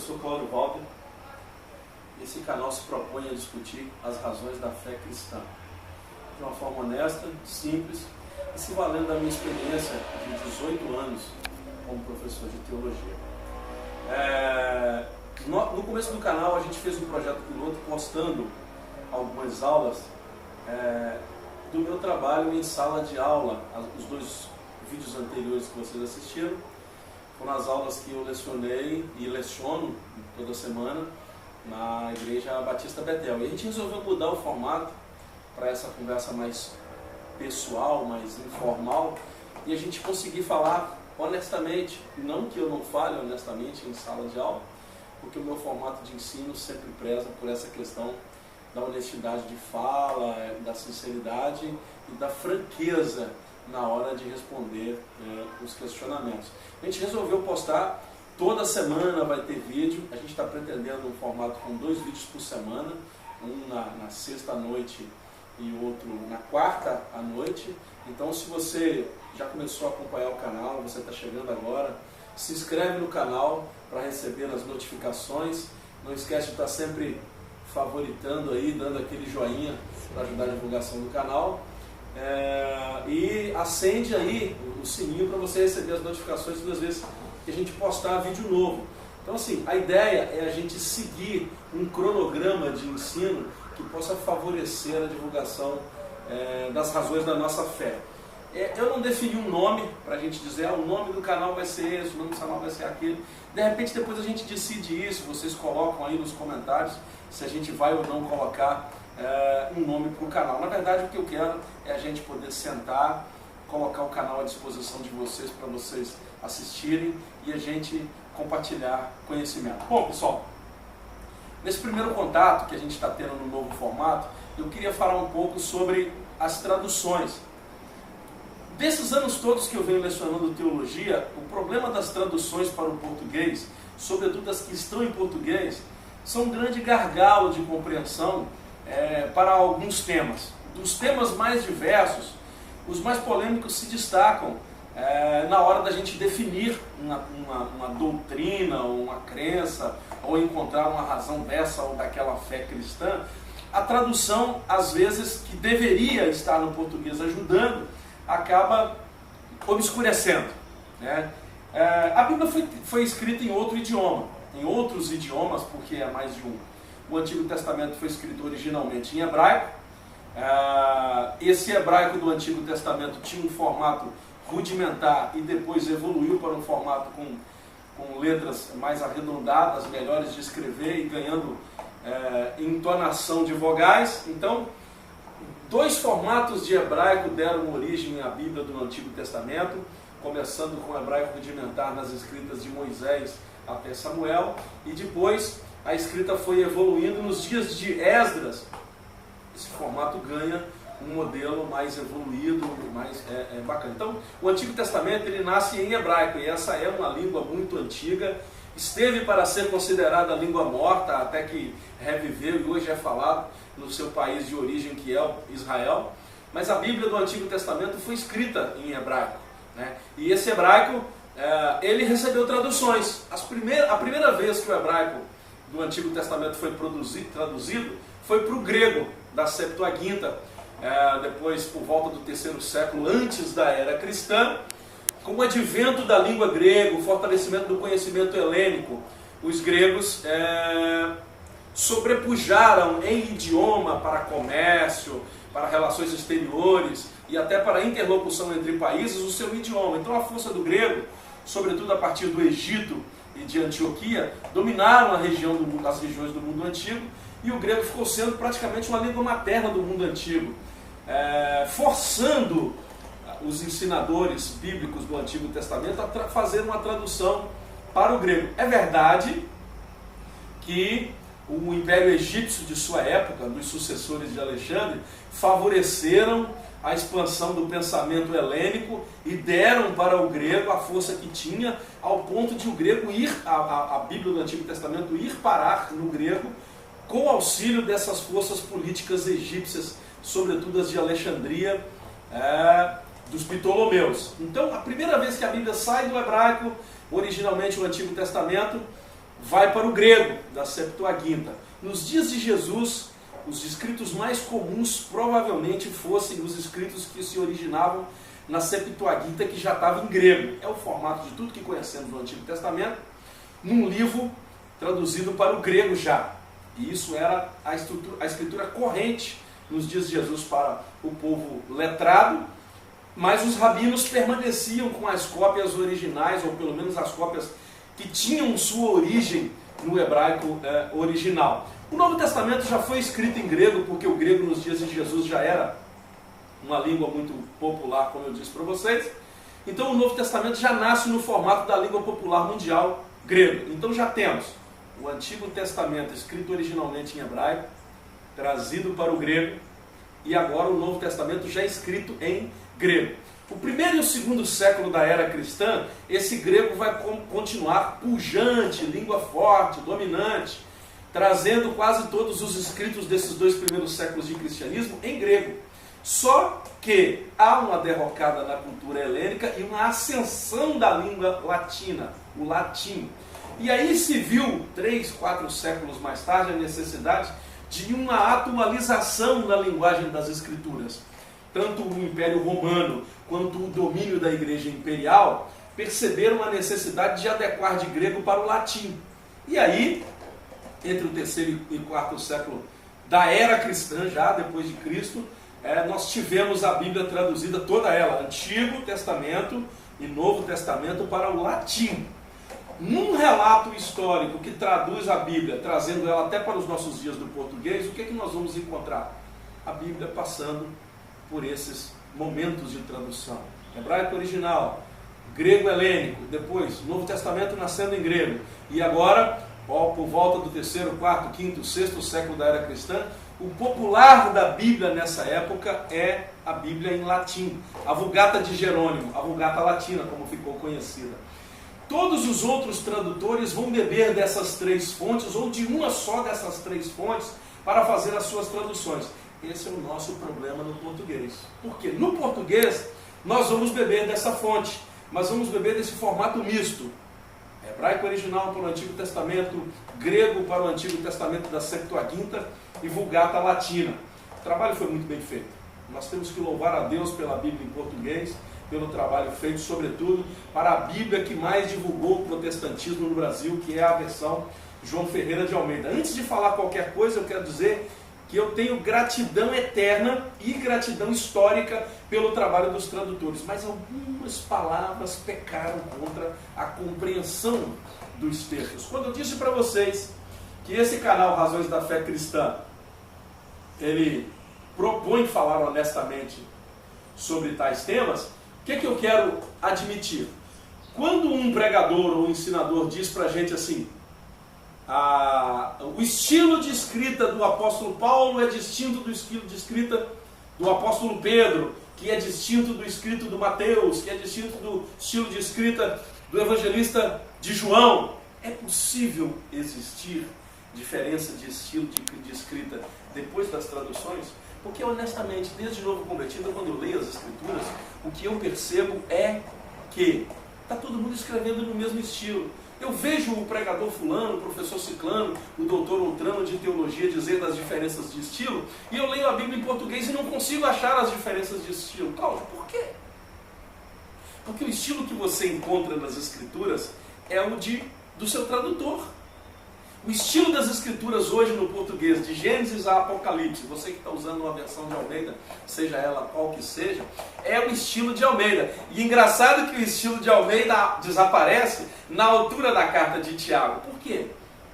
sou Cláudio Walter. Esse canal se propõe a discutir as razões da fé cristã de uma forma honesta, simples e se valendo da minha experiência de 18 anos como professor de teologia. No começo do canal a gente fez um projeto piloto postando algumas aulas do meu trabalho em sala de aula. Os dois vídeos anteriores que vocês assistiram foram as aulas que eu lecionei e leciono toda semana na Igreja Batista Betel. E a gente resolveu mudar o formato para essa conversa mais pessoal, mais informal, e a gente conseguir falar honestamente. Não que eu não fale honestamente em sala de aula, porque o meu formato de ensino sempre preza por essa questão da honestidade de fala, da sinceridade e da franqueza na hora de responder os questionamentos. A gente resolveu postar, toda semana vai ter vídeo. A gente está pretendendo um formato com 2 vídeos por semana, um na sexta à noite e outro na quarta à noite. Então, se você já começou a acompanhar o canal, você está chegando agora, se inscreve no canal para receber as notificações. Não esquece de estar sempre favoritando aí, dando aquele joinha para ajudar a divulgação do canal. E acende aí o sininho para você receber as notificações todas as vezes que a gente postar vídeo novo. Então, assim, a ideia é a gente seguir um cronograma de ensino que possa favorecer a divulgação das razões da nossa fé. Eu não defini um nome para a gente dizer, o nome do canal vai ser esse, o nome do canal vai ser aquele. De repente, depois a gente decide isso, vocês colocam aí nos comentários se a gente vai ou não colocar um nome para o canal. Na verdade, o que eu quero é a gente poder sentar, colocar o canal à disposição de vocês para vocês assistirem e a gente compartilhar conhecimento. Bom, pessoal, nesse primeiro contato que a gente está tendo no novo formato, eu queria falar um pouco sobre as traduções. Desses anos todos que eu venho lecionando teologia, o problema das traduções para o português, sobretudo as que estão em português, são um grande gargalo de compreensão para alguns temas. Dos temas mais diversos, os mais polêmicos se destacam na hora da gente definir uma doutrina, ou uma crença, ou encontrar uma razão dessa ou daquela fé cristã. A tradução, às vezes, que deveria estar no português ajudando, acaba obscurecendo, né? A Bíblia foi escrita em outro idioma, em outros idiomas, porque é mais de um. O Antigo Testamento foi escrito originalmente em hebraico. Esse hebraico do Antigo Testamento tinha um formato rudimentar e depois evoluiu para um formato com letras mais arredondadas, melhores de escrever e ganhando entonação de vogais. Então, 2 formatos de hebraico deram origem à Bíblia do Antigo Testamento, começando com o hebraico rudimentar nas escritas de Moisés até Samuel, e depois a escrita foi evoluindo nos dias de Esdras. Esse formato ganha um modelo mais evoluído, mais bacana. Então, o Antigo Testamento ele nasce em hebraico, e essa é uma língua muito antiga, esteve para ser considerada língua morta, até que reviveu e hoje é falado no seu país de origem, que é Israel. Mas a Bíblia do Antigo Testamento foi escrita em hebraico, né? E esse hebraico, ele recebeu traduções. A primeira vez que o hebraico do Antigo Testamento foi traduzido foi para o grego, da Septuaginta, depois por volta do 3º século antes da era cristã. Com o advento da língua grega, o fortalecimento do conhecimento helênico, os gregos sobrepujaram em idioma para comércio, para relações exteriores e até para interlocução entre países o seu idioma. Então a força do grego, sobretudo a partir do Egito e de Antioquia, dominaram as regiões do mundo antigo, e o grego ficou sendo praticamente uma língua materna do mundo antigo, forçando os ensinadores bíblicos do Antigo Testamento a fazer uma tradução para o grego. É verdade que o Império Egípcio de sua época, dos sucessores de Alexandre, favoreceram a expansão do pensamento helênico e deram para o grego a força que tinha, ao ponto de o grego a Bíblia do Antigo Testamento ir parar no grego com o auxílio dessas forças políticas egípcias, sobretudo as de Alexandria, dos Ptolomeus. Então, a primeira vez que a Bíblia sai do hebraico, originalmente o Antigo Testamento, vai para o grego, da Septuaginta. Nos dias de Jesus, os escritos mais comuns provavelmente fossem os escritos que se originavam na Septuaginta, que já estava em grego. É o formato de tudo que conhecemos no Antigo Testamento, num livro traduzido para o grego já. E isso era a escritura corrente nos dias de Jesus para o povo letrado, mas os rabinos permaneciam com as cópias originais, ou pelo menos as cópias que tinham sua origem no hebraico original. O Novo Testamento já foi escrito em grego, porque o grego nos dias de Jesus já era uma língua muito popular, como eu disse para vocês. Então o Novo Testamento já nasce no formato da língua popular mundial grego. Então já temos o Antigo Testamento escrito originalmente em hebraico, trazido para o grego, e agora o Novo Testamento já escrito em grego. O primeiro e o segundo século da era cristã, esse grego vai continuar pujante, língua forte, dominante, trazendo quase todos os escritos desses dois primeiros séculos de cristianismo em grego. Só que há uma derrocada na cultura helênica e uma ascensão da língua latina, o latim. E aí se viu, 3, 4 séculos mais tarde, a necessidade de uma atualização na linguagem das escrituras. Tanto o Império Romano quanto o domínio da Igreja Imperial perceberam a necessidade de adequar de grego para o latim. E aí, entre o terceiro e quarto século da era cristã, já depois de Cristo, nós tivemos a Bíblia traduzida toda ela, Antigo Testamento e Novo Testamento, para o latim. Num relato histórico que traduz a Bíblia, trazendo ela até para os nossos dias do português, o que é que nós vamos encontrar? A Bíblia passando por esses momentos de tradução. Hebraico original, grego helênico, depois Novo Testamento nascendo em grego, e agora, por volta do terceiro, quarto, quinto, sexto século da era cristã, o popular da Bíblia nessa época é a Bíblia em latim, a Vulgata de Jerônimo, a Vulgata Latina, como ficou conhecida. Todos os outros tradutores vão beber dessas três fontes, ou de uma só dessas três fontes, para fazer as suas traduções. Esse é o nosso problema no português. Porque no português nós vamos beber dessa fonte, mas vamos beber desse formato misto. Hebraico original para o Antigo Testamento, grego para o Antigo Testamento da Septuaginta e Vulgata Latina. O trabalho foi muito bem feito. Nós temos que louvar a Deus pela Bíblia em português, pelo trabalho feito, sobretudo, para a Bíblia que mais divulgou o protestantismo no Brasil, que é a versão João Ferreira de Almeida. Antes de falar qualquer coisa, eu quero dizer que eu tenho gratidão eterna e gratidão histórica pelo trabalho dos tradutores, mas algumas palavras pecaram contra a compreensão dos textos. Quando eu disse para vocês que esse canal Razões da Fé Cristã, ele propõe falar honestamente sobre tais temas, o que é que eu quero admitir? Quando um pregador ou ensinador diz para a gente assim, o estilo de escrita do apóstolo Paulo é distinto do estilo de escrita do apóstolo Pedro, que é distinto do escrito do Mateus, que é distinto do estilo de escrita do evangelista de João. É possível existir diferença de estilo de escrita depois das traduções? Porque honestamente, desde novo convertido, quando eu leio as escrituras, o que eu percebo é que está todo mundo escrevendo no mesmo estilo. Eu vejo o pregador fulano, o professor ciclano, o doutor outrano de teologia dizer das diferenças de estilo, e eu leio a Bíblia em português e não consigo achar as diferenças de estilo. Cláudio, por quê? Porque o estilo que você encontra nas escrituras é o do seu tradutor. O estilo das escrituras hoje no português, de Gênesis a Apocalipse, você que está usando uma versão de Almeida, seja ela qual que seja, é o estilo de Almeida. E engraçado que o estilo de Almeida desaparece na altura da carta de Tiago. Por quê?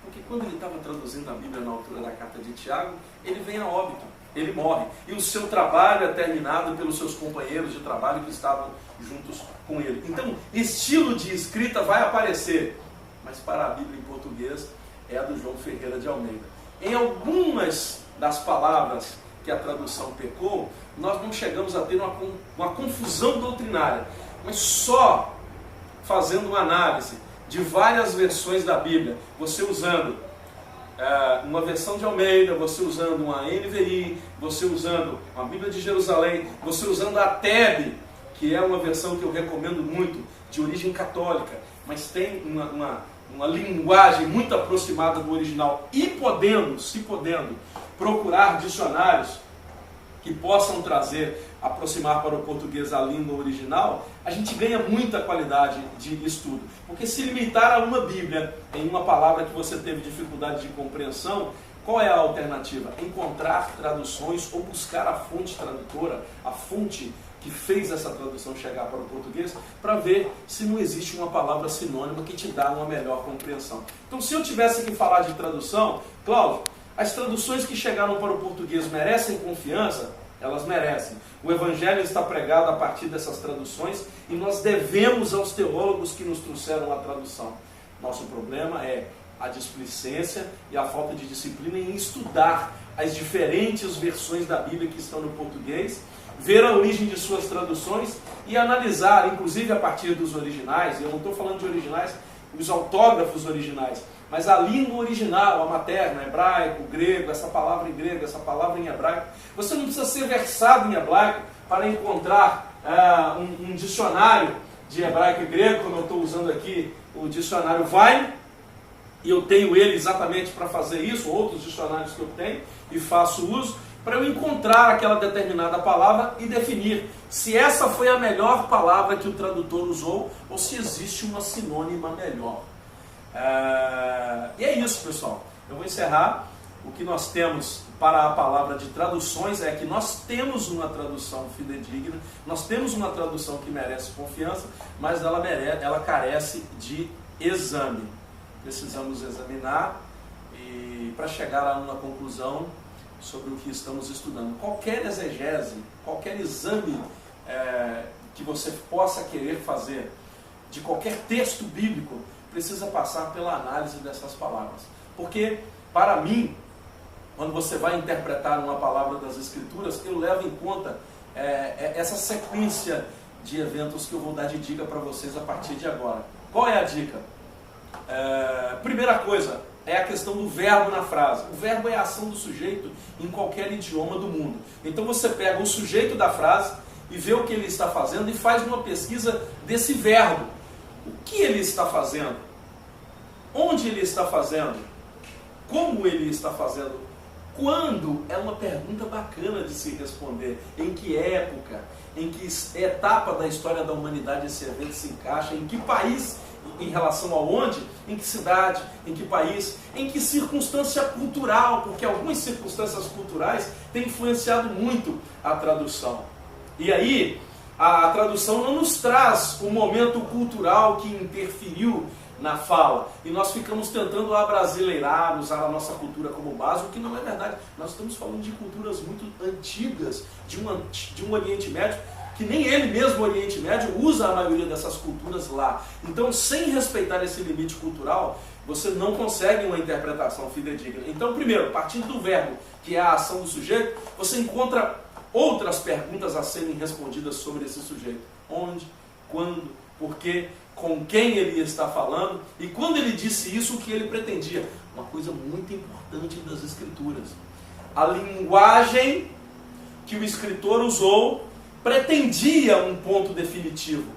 Porque quando ele estava traduzindo a Bíblia na altura da carta de Tiago, ele vem a óbito, ele morre. E o seu trabalho é terminado pelos seus companheiros de trabalho que estavam juntos com ele. Então, estilo de escrita vai aparecer, mas para a Bíblia em português, é a do João Ferreira de Almeida. Em algumas das palavras que a tradução pecou, nós não chegamos a ter uma confusão doutrinária, mas só fazendo uma análise de várias versões da Bíblia, você usando uma versão de Almeida, você usando uma NVI, você usando uma Bíblia de Jerusalém, você usando a TEB, que é uma versão que eu recomendo muito, de origem católica, mas tem uma linguagem muito aproximada do original e podendo, se podendo, procurar dicionários que possam aproximar para o português a língua original, a gente ganha muita qualidade de estudo. Porque se limitar a uma Bíblia em uma palavra que você teve dificuldade de compreensão, qual é a alternativa? Encontrar traduções ou buscar a fonte tradutora, a fonte que fez essa tradução chegar para o português, para ver se não existe uma palavra sinônima que te dá uma melhor compreensão. Então, se eu tivesse que falar de tradução, Cláudio, as traduções que chegaram para o português merecem confiança? Elas merecem. O Evangelho está pregado a partir dessas traduções e nós devemos aos teólogos que nos trouxeram a tradução. Nosso problema é a displicência e a falta de disciplina em estudar as diferentes versões da Bíblia que estão no português, ver a origem de suas traduções e analisar, inclusive a partir dos originais. Eu não estou falando de originais, os autógrafos originais, mas a língua original, a materna, hebraico, grego, essa palavra em grego, essa palavra em hebraico. Você não precisa ser versado em hebraico para encontrar um dicionário de hebraico e grego, como eu estou usando aqui o dicionário Vine, e eu tenho ele exatamente para fazer isso, outros dicionários que eu tenho e faço uso, para eu encontrar aquela determinada palavra e definir se essa foi a melhor palavra que o tradutor usou ou se existe uma sinônima melhor. E é isso, pessoal. Eu vou encerrar. O que nós temos para a palavra de traduções é que nós temos uma tradução fidedigna, nós temos uma tradução que merece confiança, mas ela carece de exame. Precisamos examinar e para chegar a uma conclusão sobre o que estamos estudando. Qualquer exegese, qualquer exame que você possa querer fazer de qualquer texto bíblico precisa passar pela análise dessas palavras. Porque, para mim, quando você vai interpretar uma palavra das Escrituras, eu levo em conta essa sequência de eventos que eu vou dar de dica para vocês a partir de agora. Qual é a dica? Primeira coisa, é a questão do verbo na frase. O verbo é a ação do sujeito em qualquer idioma do mundo. Então você pega o sujeito da frase e vê o que ele está fazendo e faz uma pesquisa desse verbo. O que ele está fazendo? Onde ele está fazendo? Como ele está fazendo? Quando? É uma pergunta bacana de se responder. Em que época? Em que etapa da história da humanidade esse evento se encaixa? Em que país? Em relação a onde? Em que cidade? Em que país? Em que circunstância cultural? Porque algumas circunstâncias culturais têm influenciado muito a tradução. E aí, a tradução não nos traz o momento cultural que interferiu na fala. E nós ficamos tentando abrasileirar, usar a nossa cultura como base, o que não é verdade. Nós estamos falando de culturas muito antigas, de um Oriente Médio, que nem ele mesmo, o Oriente Médio, usa a maioria dessas culturas lá. Então, sem respeitar esse limite cultural, você não consegue uma interpretação fidedigna. Então, primeiro, partindo do verbo, que é a ação do sujeito, você encontra outras perguntas a serem respondidas sobre esse sujeito. Onde, quando, por quê, com quem ele está falando, e quando ele disse isso, o que ele pretendia. Uma coisa muito importante das Escrituras. A linguagem que o escritor usou pretendia um ponto definitivo.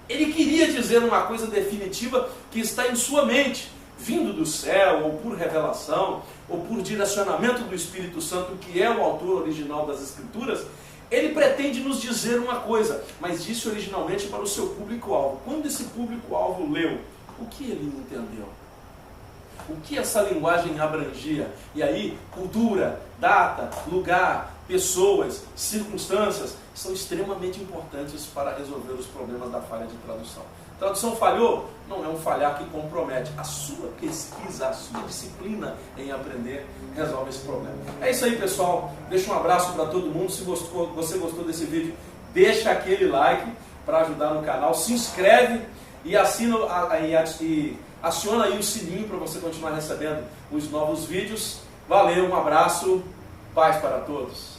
Ele queria dizer uma coisa definitiva que está em sua mente, vindo do céu, ou por revelação, ou por direcionamento do Espírito Santo, que é o autor original das Escrituras. Ele pretende nos dizer uma coisa, mas disse originalmente para o seu público-alvo. Quando esse público-alvo leu, o que ele entendeu? O que essa linguagem abrangia? E aí, cultura, data, lugar, pessoas, circunstâncias são extremamente importantes para resolver os problemas da falha de tradução. Tradução falhou? Não é um falhar que compromete. A sua pesquisa, a sua disciplina em aprender resolve esse problema. É isso aí, pessoal. Deixa um abraço para todo mundo. Se você gostou desse vídeo, deixa aquele like para ajudar no canal. Se inscreve e aciona aí o sininho para você continuar recebendo os novos vídeos. Valeu, um abraço, paz para todos.